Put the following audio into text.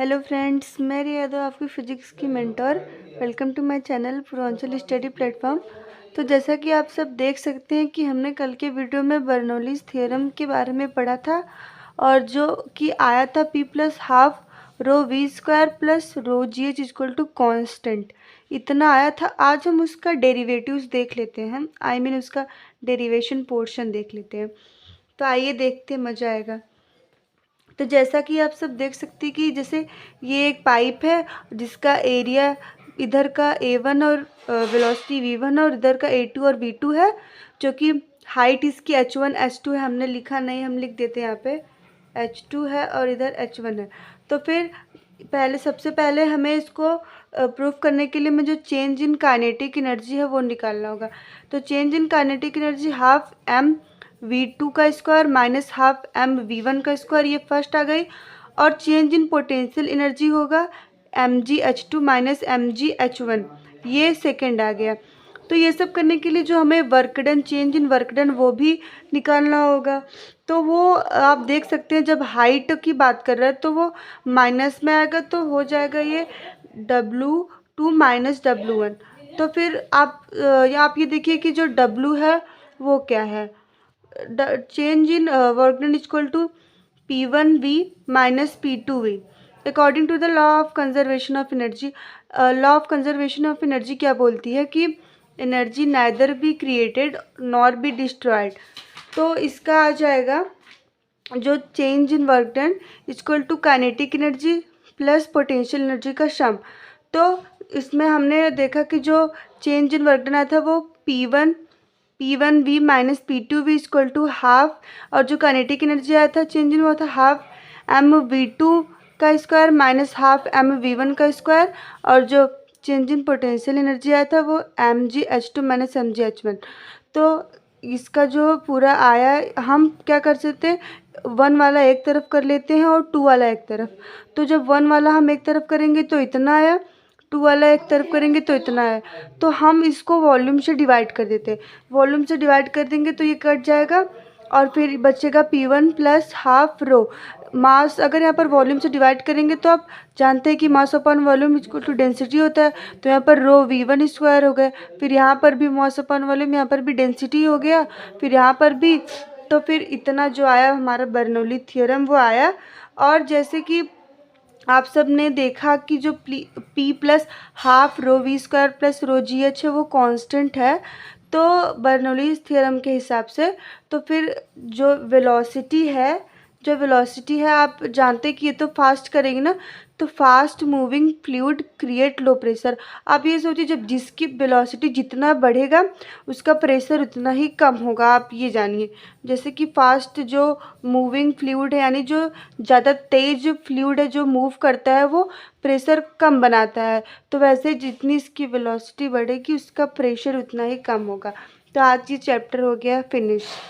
Hello friends, मैं रिया यादव, आपकी physics की mentor. Welcome to my channel Purvanchal study platform. तो जैसा कि आप सब देख सकते हैं कि हमने कल के वीडियो में बर्नौलीज़ थ्योरम के बारे में पढ़ा था, और जो कि आया था p plus half rho v square plus rho g h equal to constant, इतना आया था। आज हम उसका डेरिवेटिव्स देख लेते हैं, उसका डेरिवेशन पोर्शन देख लेते हैं। तो आइए देखते हैं, मज़ा आएगा। तो जैसा कि आप सब देख सकते हैं कि जैसे ये एक पाइप है जिसका एरिया इधर का A1 और वेलोसिटी V1 और इधर का A2 और V2 है, जो कि हाइट इसकी H1 H2 है। हमने लिखा नहीं, हम लिख देते हैं यहाँ पे H2 है और इधर H1 है। तो फिर सबसे पहले हमें इसको प्रूफ करने के लिए हमें जो चेंज इन काइनेटिक एनर्जी है वो निकालना होगा। तो change in kinetic energy half m V2 का square minus half m V1 का स्क्वायर, ये फर्स्ट आ गई। और चेंज इन पोटेंशियल एनर्जी होगा mgh2 माइनस mgh1, ये सेकेंड आ गया। तो ये सब करने के लिए जो हमें work done, change in work done, वो भी निकालना होगा। तो वो आप देख सकते हैं, जब हाइट की बात कर रहे हैं तो वो माइनस में आएगा, तो हो जाएगा ये W2 माइनस W1। तो फिर आप ये देखिए कि जो W है वो क्या है, change in work done equal to P1V minus P2V according to the law of conservation of energy. Law of conservation of energy क्या बोलती है कि energy neither be created nor be destroyed. तो इसका आ जाएगा जो change in work done equal to kinetic energy plus potential energy का सम। तो इसमें हमने देखा कि जो चेंज इन वर्क डन आया था वो P1V minus P2V equal to half, और जो काइनेटिक एनर्जी आया था चेंज इन, वो था हाफ mV2 का स्क्वायर माइनस हाफ mV1 का स्क्वायर, और जो चेंज इन पोटेंशियल एनर्जी आया था वो mgh2 माइनस mgh1। तो इसका जो पूरा आया, हम क्या कर सकते हैं, 1 वाला एक तरफ कर लेते हैं और 2 वाला एक तरफ। तो जब 1 वाला हम एक तरफ करेंगे तो इतना आया, 2 वाला एक तरफ करेंगे तो इतना है। तो हम इसको वॉल्यूम से डिवाइड कर देते हैं, वॉल्यूम से डिवाइड कर देंगे तो ये कट जाएगा, और फिर बचेगा P1 प्लस हाफ रो मास। अगर यहाँ पर वॉल्यूम से डिवाइड करेंगे तो आप जानते हैं कि mass upon volume equal to density होता है। तो यहाँ पर रो V1 स्क्वायर हो गया, फिर यहाँ पर भी मास अपॉन वॉल्यूम, यहाँ पर भी डेंसिटी हो गया, फिर यहाँ पर भी। तो फिर इतना जो आया हमारा बर्नौली थ्योरम वो आया। और जैसे कि आप सब ने देखा कि जो P plus half rho v square plus rho g h है वो कांस्टेंट है, तो बर्नौलीज थ्योरम के हिसाब से। तो फिर जो वेलोसिटी है आप जानते हैं कि ये तो फास्ट करेगी ना, तो fast moving fluid create low pressure. आप ये सोचिए, जब जिसकी वेलोसिटी जितना बढ़ेगा उसका प्रेशर उतना ही कम होगा। आप ये जानिए, जैसे कि फास्ट जो मूविंग फ्लूइड है, यानी जो ज़्यादा तेज फ्लूइड है जो मूव करता है, वो प्रेशर कम बनाता है। तो वैसे जितनी इसकी वेलोसिटी बढ़ेगी उसका प्रेशर उतना ही कम होगा। तो आज ये चैप्टर हो गया फिनिश।